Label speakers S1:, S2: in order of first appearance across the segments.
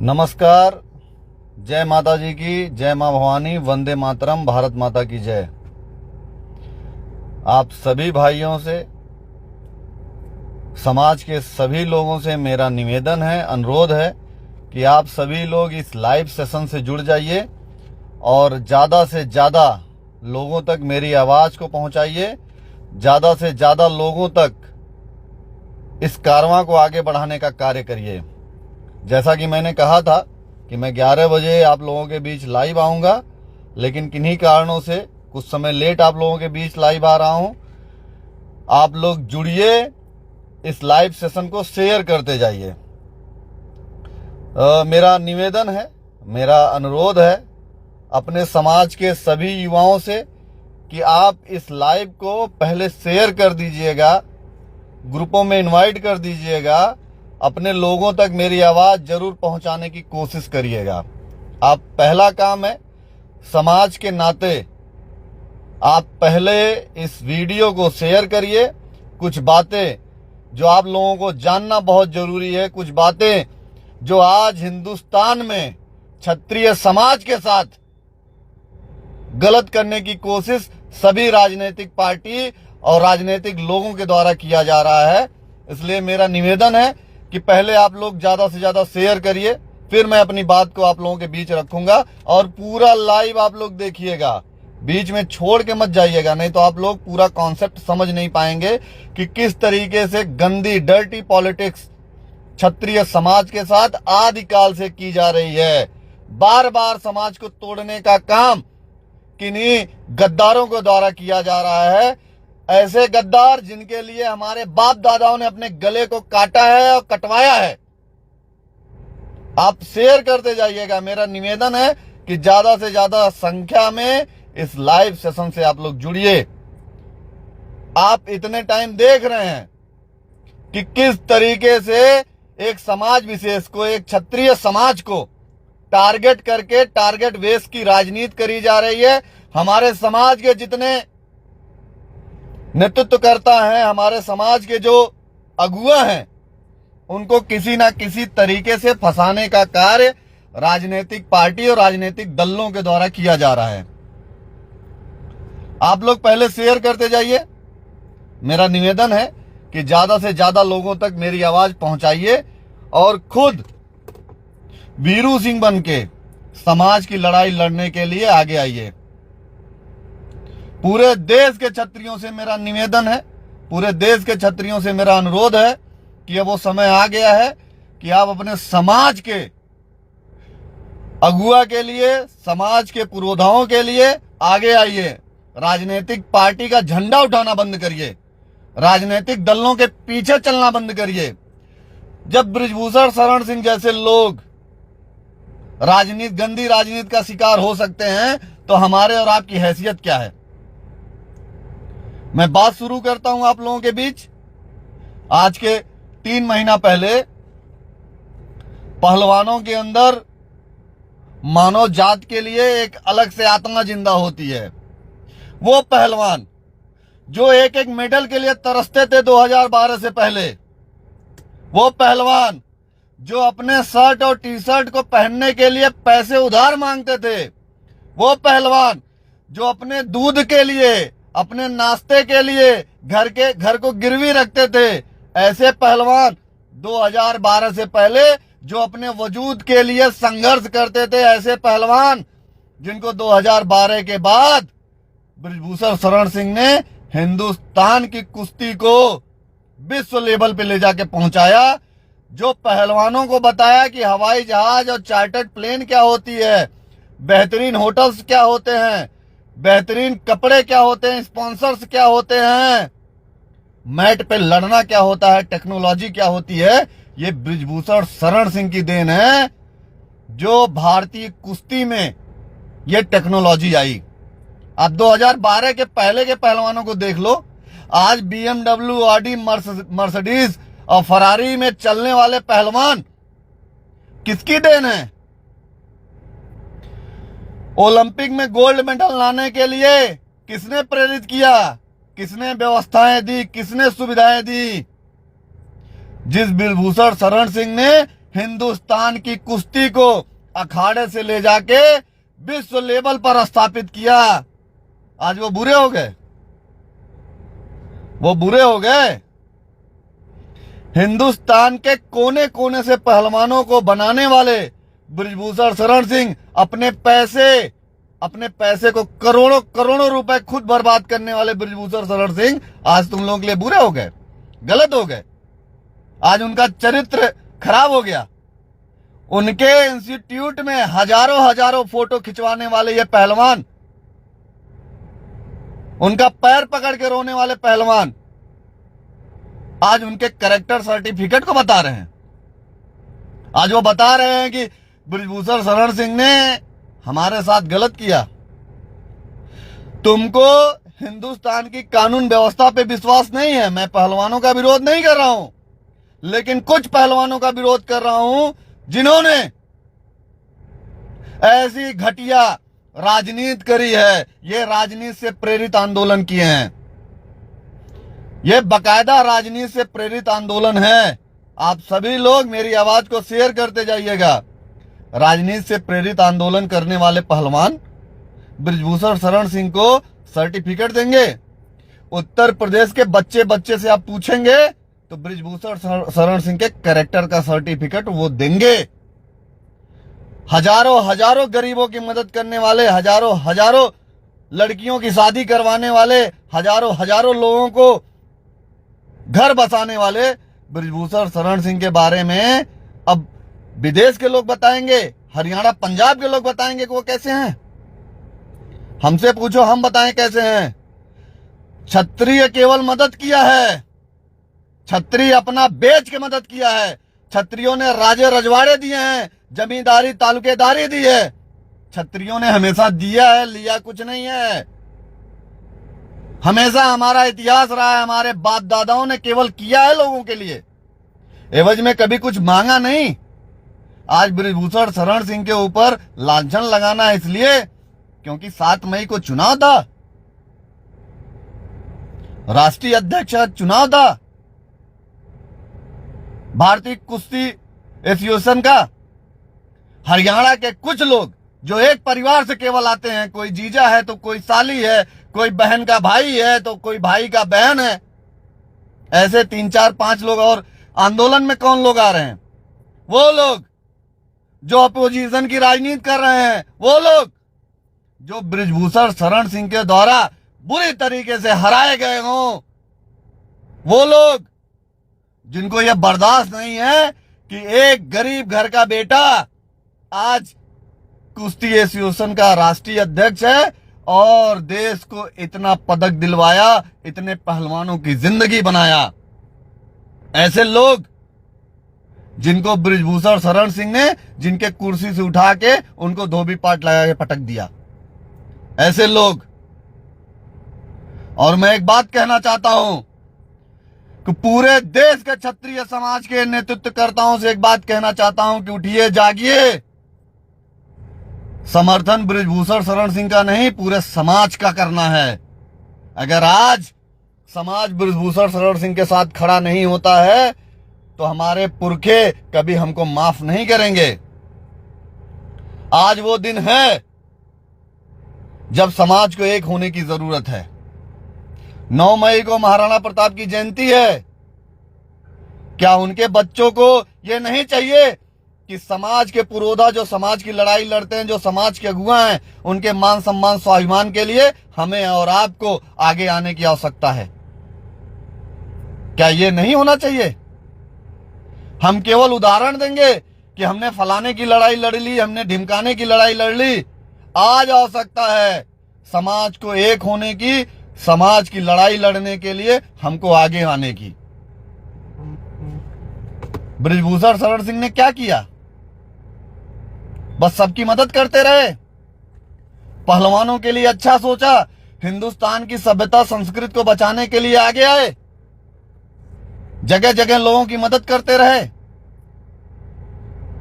S1: नमस्कार। जय माता जी की, जय माँ भवानी, वंदे मातरम, भारत माता की जय। आप सभी भाइयों से, समाज के सभी लोगों से मेरा निवेदन है, अनुरोध है कि आप सभी लोग इस लाइव सेशन से जुड़ जाइए और ज़्यादा से ज़्यादा लोगों तक मेरी आवाज़ को पहुंचाइए। ज़्यादा से ज़्यादा लोगों तक इस कारवां को आगे बढ़ाने का कार्य करिए। जैसा कि मैंने कहा था कि मैं 11 बजे आप लोगों के बीच लाइव आऊँगा, लेकिन किन्हीं कारणों से कुछ समय लेट आप लोगों के बीच लाइव आ रहा हूँ। आप लोग जुड़िए, इस लाइव सेशन को शेयर करते जाइए। मेरा निवेदन है, मेरा अनुरोध है अपने समाज के सभी युवाओं से कि आप इस लाइव को पहले शेयर कर दीजिएगा, ग्रुपों में इनवाइट कर दीजिएगा, अपने लोगों तक मेरी आवाज़ जरूर पहुंचाने की कोशिश करिएगा। आप पहला काम है, समाज के नाते आप पहले इस वीडियो को शेयर करिए। कुछ बातें जो आप लोगों को जानना बहुत जरूरी है, कुछ बातें जो आज हिंदुस्तान में क्षत्रिय समाज के साथ गलत करने की कोशिश सभी राजनीतिक पार्टी और राजनीतिक लोगों के द्वारा किया जा रहा है। इसलिए मेरा निवेदन है कि पहले आप लोग ज्यादा से ज्यादा शेयर करिए, फिर मैं अपनी बात को आप लोगों के बीच रखूंगा और पूरा लाइव आप लोग देखिएगा, बीच में छोड़ के मत जाइएगा, नहीं तो आप लोग पूरा कॉन्सेप्ट समझ नहीं पाएंगे कि किस तरीके से गंदी डर्टी पॉलिटिक्स क्षत्रिय समाज के साथ आदिकाल से की जा रही है। बार बार समाज को तोड़ने का काम किन्हीं गद्दारों के द्वारा किया जा रहा है। ऐसे गद्दार जिनके लिए हमारे बाप दादाओं ने अपने गले को काटा है और कटवाया है। आप शेयर करते जाइएगा। मेरा निवेदन है कि ज्यादा से ज्यादा संख्या में इस लाइव सेशन से आप लोग जुड़िए। आप इतने टाइम देख रहे हैं कि किस तरीके से एक समाज विशेष को, एक क्षत्रिय समाज को टारगेट करके टारगेट बेस की राजनीति करी जा रही है। हमारे समाज के जितने नेतृत्व करता है, हमारे समाज के जो अगुआ हैं, उनको किसी ना किसी तरीके से फंसाने का कार्य राजनीतिक पार्टी और राजनीतिक दलों के द्वारा किया जा रहा है। आप लोग पहले शेयर करते जाइए। मेरा निवेदन है कि ज्यादा से ज्यादा लोगों तक मेरी आवाज पहुंचाइए और खुद वीरू सिंह बन के समाज की लड़ाई लड़ने के लिए आगे आइए। पूरे देश के क्षत्रियों से मेरा निवेदन है, पूरे देश के क्षत्रियों से मेरा अनुरोध है कि अब वो समय आ गया है कि आप अपने समाज के अगुआ के लिए, समाज के पुरोधाओं के लिए आगे आइए। राजनीतिक पार्टी का झंडा उठाना बंद करिए, राजनीतिक दलों के पीछे चलना बंद करिए। जब बृजभूषण शरण सिंह जैसे लोग गंदी राजनीति का शिकार हो सकते हैं, तो हमारे और आपकी हैसियत क्या है। मैं बात शुरू करता हूं आप लोगों के बीच। आज के 3 महीना पहले पहलवानों के अंदर मानव जात के लिए एक अलग से आत्मा जिंदा होती है। वो पहलवान जो एक एक मेडल के लिए तरसते थे 2012 से पहले, वो पहलवान जो अपने शर्ट और टी शर्ट को पहनने के लिए पैसे उधार मांगते थे, वो पहलवान जो अपने दूध के लिए, अपने नाश्ते के लिए घर को गिरवी रखते थे, ऐसे पहलवान 2012 से पहले जो अपने वजूद के लिए संघर्ष करते थे, ऐसे पहलवान जिनको 2012 के बाद बृजभूषण शरण सिंह ने हिंदुस्तान की कुश्ती को विश्व लेवल पे ले जाके पहुंचाया, जो पहलवानों को बताया कि हवाई जहाज और चार्टर्ड प्लेन क्या होती है, बेहतरीन होटल्स क्या होते हैं, बेहतरीन कपड़े क्या होते हैं, स्पॉन्सर्स क्या होते हैं, मैट पे लड़ना क्या होता है, टेक्नोलॉजी क्या होती है। ये बृजभूषण शरण सिंह की देन है जो भारतीय कुश्ती में ये टेक्नोलॉजी आई। आप 2012 के पहले के पहलवानों को देख लो, आज BMW, ऑडी, मर्सिडीज और फरारी में चलने वाले पहलवान किसकी देन है। ओलंपिक में गोल्ड मेडल लाने के लिए किसने प्रेरित किया, किसने व्यवस्थाएं दी, किसने सुविधाएं दी। जिस बृजभूषण शरण सिंह ने हिंदुस्तान की कुश्ती को अखाड़े से ले जाके विश्व लेवल पर स्थापित किया। आज वो बुरे हो गए, वो बुरे हो गए। हिंदुस्तान के कोने कोने से पहलवानों को बनाने वाले बृजभूषण शरण सिंह अपने पैसे को करोड़ों करोड़ों रुपए खुद बर्बाद करने वाले बृजभूषण शरण सिंह आज तुम लोगों के लिए बुरे हो गए, गलत हो गए। आज उनका चरित्र खराब हो गया। उनके इंस्टीट्यूट में हजारों हजारों फोटो खिंचवाने वाले ये पहलवान, उनका पैर पकड़ के रोने वाले पहलवान आज उनके कैरेक्टर सर्टिफिकेट को बता रहे हैं। आज वो बता रहे हैं कि बृजभूषण शरण सिंह ने हमारे साथ गलत किया। तुमको हिंदुस्तान की कानून व्यवस्था पे विश्वास नहीं है। मैं पहलवानों का विरोध नहीं कर रहा हूं, लेकिन कुछ पहलवानों का विरोध कर रहा हूं जिन्होंने ऐसी घटिया राजनीति करी है। ये राजनीति से प्रेरित आंदोलन किए हैं, ये बकायदा राजनीति से प्रेरित आंदोलन है। आप सभी लोग मेरी आवाज को शेयर करते जाइएगा। राजनीति से प्रेरित आंदोलन करने वाले पहलवान बृजभूषण शरण सिंह को सर्टिफिकेट देंगे। उत्तर प्रदेश के बच्चे बच्चे से आप पूछेंगे तो बृजभूषण शरण सिंह के कैरेक्टर का सर्टिफिकेट वो देंगे। हजारों हजारों गरीबों की मदद करने वाले, हजारों हजारों लड़कियों की शादी करवाने वाले, हजारों हजारों लोगों को घर बसाने वाले बृजभूषण शरण सिंह के बारे में अब विदेश के लोग बताएंगे, हरियाणा पंजाब के लोग बताएंगे कि वो कैसे हैं। हमसे पूछो, हम बताएं कैसे हैं। क्षत्रिय केवल मदद किया है, क्षत्रिय अपना बेच के मदद किया है। क्षत्रियों ने राजे रजवाड़े दिए हैं, जमींदारी तालुकेदारी दी है। क्षत्रियों ने हमेशा दिया है, लिया कुछ नहीं है। हमेशा हमारा इतिहास रहा है, हमारे बाप दादाओं ने केवल किया है लोगों के लिए, एवज में कभी कुछ मांगा नहीं। आज बृजभूषण शरण सिंह के ऊपर लांछन लगाना है इसलिए क्योंकि 7 मई को चुनाव था, राष्ट्रीय अध्यक्ष चुनाव था भारतीय कुश्ती एसोसिएशन का। हरियाणा के कुछ लोग जो एक परिवार से केवल आते हैं, कोई जीजा है तो कोई साली है, कोई बहन का भाई है तो कोई भाई का बहन है, ऐसे 3 4 5 लोग। और आंदोलन में कौन लोग आ रहे हैं? वो लोग जो अपोजिशन की राजनीति कर रहे हैं, वो लोग जो बृजभूषण शरण सिंह के द्वारा बुरी तरीके से हराए गए हों, वो लोग जिनको यह बर्दाश्त नहीं है कि एक गरीब घर का बेटा आज कुश्ती एसोसिएशन का राष्ट्रीय अध्यक्ष है और देश को इतना पदक दिलवाया, इतने पहलवानों की जिंदगी बनाया। ऐसे लोग जिनको बृजभूषण शरण सिंह ने जिनके कुर्सी से उठा के उनको धोबी पाट लगा के पटक दिया, ऐसे लोग। और मैं एक बात कहना चाहता हूं कि पूरे देश के क्षत्रिय समाज के नेतृत्वकर्ताओं से एक बात कहना चाहता हूं कि उठिए, जागिए। समर्थन बृजभूषण शरण सिंह का नहीं, पूरे समाज का करना है। अगर आज समाज बृजभूषण शरण सिंह के साथ खड़ा नहीं होता है तो हमारे पुरखे कभी हमको माफ नहीं करेंगे। आज वो दिन है जब समाज को एक होने की जरूरत है। 9 मई को महाराणा प्रताप की जयंती है। क्या उनके बच्चों को ये नहीं चाहिए कि समाज के पुरोधा जो समाज की लड़ाई लड़ते हैं, जो समाज के अगुआ हैं, उनके मान सम्मान स्वाभिमान के लिए हमें और आपको आगे आने की आवश्यकता है? क्या ये नहीं होना चाहिए? हम केवल उदाहरण देंगे कि हमने फलाने की लड़ाई लड़ ली, हमने ढिमकाने की लड़ाई लड़ ली। आज आवश्यकता है समाज को एक होने की, समाज की लड़ाई लड़ने के लिए हमको आगे आने की। बृजभूषण शरण सिंह ने क्या किया? बस सबकी मदद करते रहे, पहलवानों के लिए अच्छा सोचा, हिंदुस्तान की सभ्यता संस्कृति को बचाने के लिए आगे आए, जगह जगह लोगों की मदद करते रहे,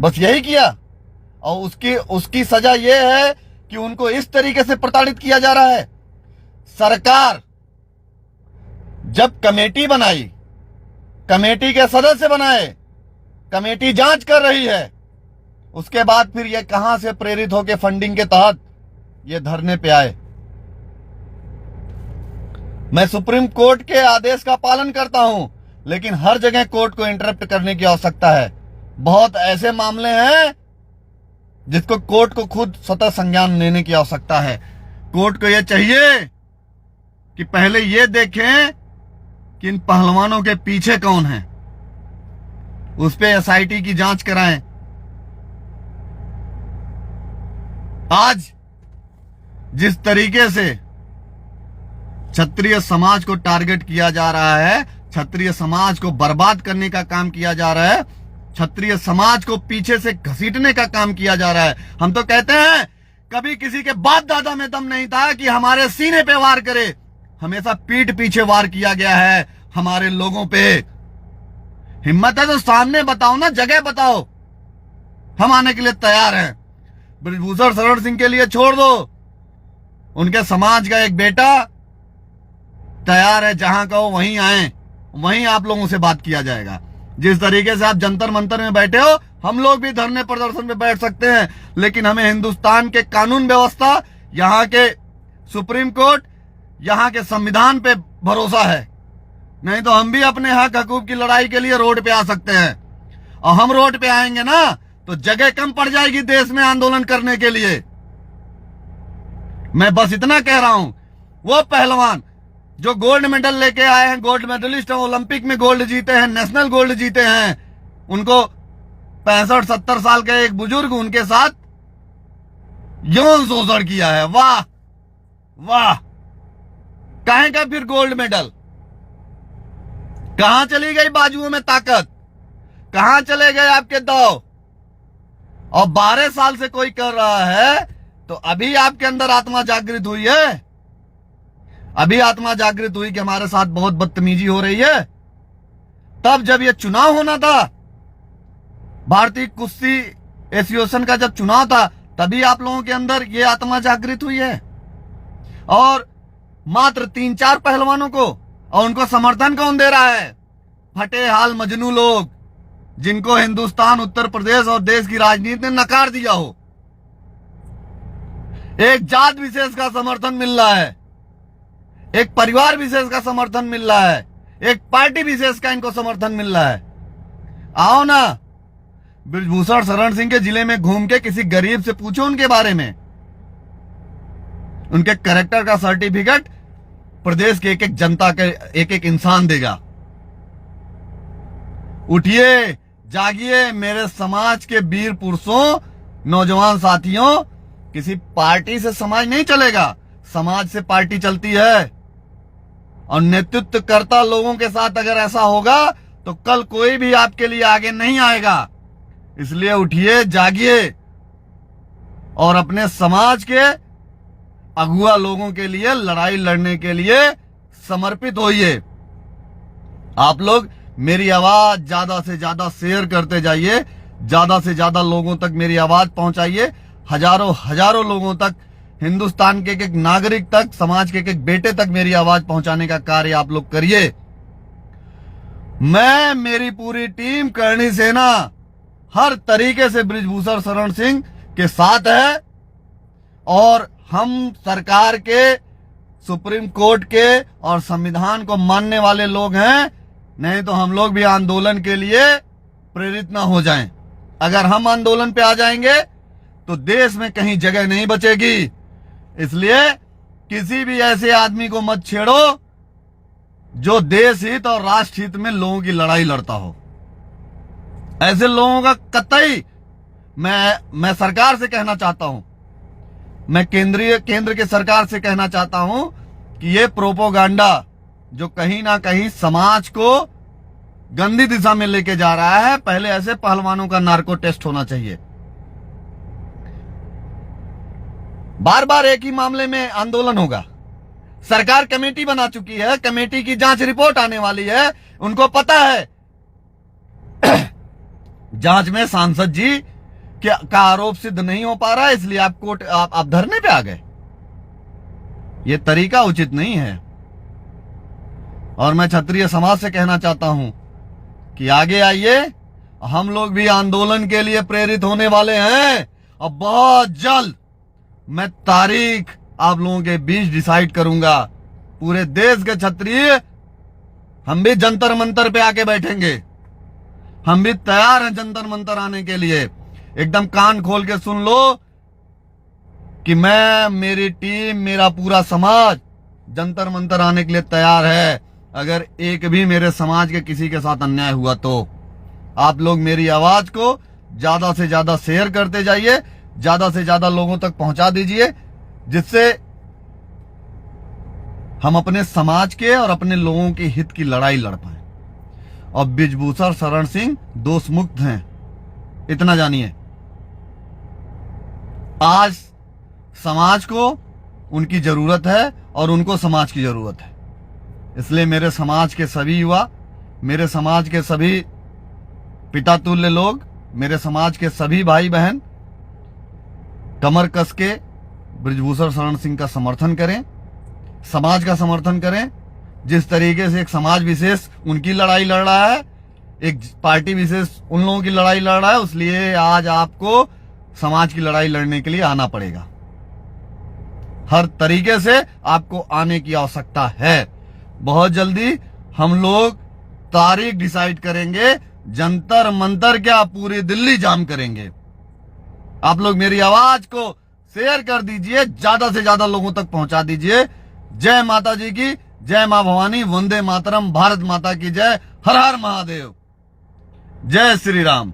S1: बस यही किया। और उसकी सजा यह है कि उनको इस तरीके से प्रताड़ित किया जा रहा है। सरकार जब कमेटी बनाई, कमेटी के सदस्य बनाए, कमेटी जांच कर रही है, उसके बाद फिर ये कहां से प्रेरित होकर फंडिंग के तहत ये धरने पे आए। मैं सुप्रीम कोर्ट के आदेश का पालन करता हूं, लेकिन हर जगह कोर्ट को इंटरप्ट करने की आवश्यकता है। बहुत ऐसे मामले हैं जिसको कोर्ट को खुद स्वतः संज्ञान लेने की आवश्यकता है। कोर्ट को यह चाहिए कि पहले यह देखें कि इन पहलवानों के पीछे कौन है, उस पे एसआईटी की जांच कराएं। आज जिस तरीके से क्षत्रिय समाज को टारगेट किया जा रहा है, क्षत्रिय समाज को बर्बाद करने का काम किया जा रहा है, क्षत्रिय समाज को पीछे से घसीटने का काम किया जा रहा है। हम तो कहते हैं कभी किसी के बाप दादा में दम नहीं था कि हमारे सीने पे वार करे, हमेशा पीठ पीछे वार किया गया है हमारे लोगों पे। हिम्मत है तो सामने बताओ ना, जगह बताओ, हम आने के लिए तैयार हैं। बृजभूषण शरण सिंह के लिए छोड़ दो, उनके समाज का एक बेटा तैयार है, जहां कहो वहीं आए, वहीं आप लोगों से बात किया जाएगा। जिस तरीके से आप जंतर मंतर में बैठे हो, हम लोग भी धरने प्रदर्शन में बैठ सकते हैं, लेकिन हमें हिंदुस्तान के कानून व्यवस्था, यहाँ के सुप्रीम कोर्ट, यहाँ के संविधान पे भरोसा है। नहीं तो हम भी अपने हक हकूक की लड़ाई के लिए रोड पे आ सकते हैं, और हम रोड पे आएंगे ना तो जगह कम पड़ जाएगी देश में आंदोलन करने के लिए। मैं बस इतना कह रहा हूं, वो पहलवान जो गोल्ड मेडल लेके आए हैं, गोल्ड मेडलिस्ट हैं, ओलंपिक में गोल्ड जीते हैं, नेशनल गोल्ड जीते हैं, उनको 65-70 साल के एक बुजुर्ग उनके साथ यौन शोषण किया है। वाह वाह, काहे का फिर गोल्ड मेडल? कहां चली गई बाजुओं में ताकत? कहां चले गए आपके दांव? और 12 साल से कोई कर रहा है तो अभी आपके अंदर आत्मा जागृत हुई है, अभी आत्मा जागृत हुई कि हमारे साथ बहुत बदतमीजी हो रही है। तब जब ये चुनाव होना था, भारतीय कुश्ती एसोसिएशन का जब चुनाव था, तभी आप लोगों के अंदर ये आत्मा जागृत हुई है। और मात्र 3-4 पहलवानों को, और उनको समर्थन कौन दे रहा है? फटे हाल मजनू लोग, जिनको हिंदुस्तान, उत्तर प्रदेश और देश की राजनीति ने नकार दिया हो। एक जात विशेष का समर्थन मिल रहा है, एक परिवार विशेष का समर्थन मिल रहा है, एक पार्टी विशेष का इनको समर्थन मिल रहा है। आओ ना, बृजभूषण शरण सिंह के जिले में घूम के किसी गरीब से पूछो उनके बारे में। उनके कैरेक्टर का सर्टिफिकेट प्रदेश के एक एक जनता के एक एक इंसान देगा। उठिए, जागिए मेरे समाज के वीर पुरुषों, नौजवान साथियों। किसी पार्टी से समाज नहीं चलेगा, समाज से पार्टी चलती है। और नेतृत्व करता लोगों के साथ अगर ऐसा होगा तो कल कोई भी आपके लिए आगे नहीं आएगा। इसलिए उठिए, जागिए और अपने समाज के अगुआ लोगों के लिए लड़ाई लड़ने के लिए समर्पित होइए। आप लोग मेरी आवाज ज्यादा से ज्यादा शेयर करते जाइए, ज्यादा से ज्यादा लोगों तक मेरी आवाज पहुंचाइए, हजारों लोगों तक, हिंदुस्तान के एक नागरिक तक, समाज के एक बेटे तक मेरी आवाज पहुंचाने का कार्य आप लोग करिए। मैं, मेरी पूरी टीम, करणी सेना हर तरीके से बृजभूषण शरण सिंह के साथ है। और हम सरकार के, सुप्रीम कोर्ट के और संविधान को मानने वाले लोग हैं। नहीं तो हम लोग भी आंदोलन के लिए प्रेरित ना हो जाएं। अगर हम आंदोलन पे आ जाएंगे तो देश में कहीं जगह नहीं बचेगी। इसलिए किसी भी ऐसे आदमी को मत छेड़ो जो देश हित और राष्ट्र हित में लोगों की लड़ाई लड़ता हो। ऐसे लोगों का कतई मैं सरकार से कहना चाहता हूं, मैं केंद्र के सरकार से कहना चाहता हूं कि ये प्रोपोगंडा जो कहीं ना कहीं समाज को गंदी दिशा में लेके जा रहा है, पहले ऐसे पहलवानों का नार्को टेस्ट होना चाहिए। बार बार एक ही मामले में आंदोलन होगा। सरकार कमेटी बना चुकी है, कमेटी की जांच रिपोर्ट आने वाली है। उनको पता है जांच में सांसद जी का आरोप सिद्ध नहीं हो पा रहा है, इसलिए आप धरने पे आ गए। यह तरीका उचित नहीं है। और मैं क्षत्रिय समाज से कहना चाहता हूं कि आगे आइए हम लोग भी आंदोलन के लिए प्रेरित होने वाले हैं और बहुत जल्द मैं तारीख आप लोगों के बीच डिसाइड करूंगा। पूरे देश के क्षत्रिय हम भी जंतर मंतर पे आके बैठेंगे। हम भी तैयार हैं जंतर मंतर आने के लिए। एकदम कान खोल के सुन लो कि मैं, मेरी टीम, मेरा पूरा समाज जंतर मंतर आने के लिए तैयार है। अगर एक भी मेरे समाज के किसी के साथ अन्याय हुआ तो आप लोग मेरी आवाज को ज्यादा से ज्यादा शेयर करते जाइए, ज्यादा से ज्यादा लोगों तक पहुंचा दीजिए, जिससे हम अपने समाज के और अपने लोगों के हित की लड़ाई लड़ पाए। और बृजभूषण शरण सिंह दोष मुक्त हैं, इतना जानिए। आज समाज को उनकी जरूरत है और उनको समाज की जरूरत है। इसलिए मेरे समाज के सभी युवा, मेरे समाज के सभी पिता तुल्य लोग, मेरे समाज के सभी भाई बहन कमर कस के बृजभूषण शरण सिंह का समर्थन करें, समाज का समर्थन करें। जिस तरीके से एक समाज विशेष उनकी लड़ाई लड़ रहा है, एक पार्टी विशेष उन लोगों की लड़ाई लड़ रहा है, इसलिए आज आपको समाज की लड़ाई लड़ने के लिए आना पड़ेगा। हर तरीके से आपको आने की आवश्यकता है। बहुत जल्दी हम लोग तारीख डिसाइड करेंगे, जंतर मंतर क्या पूरी दिल्ली जाम करेंगे। आप लोग मेरी आवाज को शेयर कर दीजिए, ज्यादा से ज्यादा लोगों तक पहुंचा दीजिए। जय माता जी की, जय मां भवानी, वंदे मातरम, भारत माता की जय, हर हर महादेव, जय श्री राम।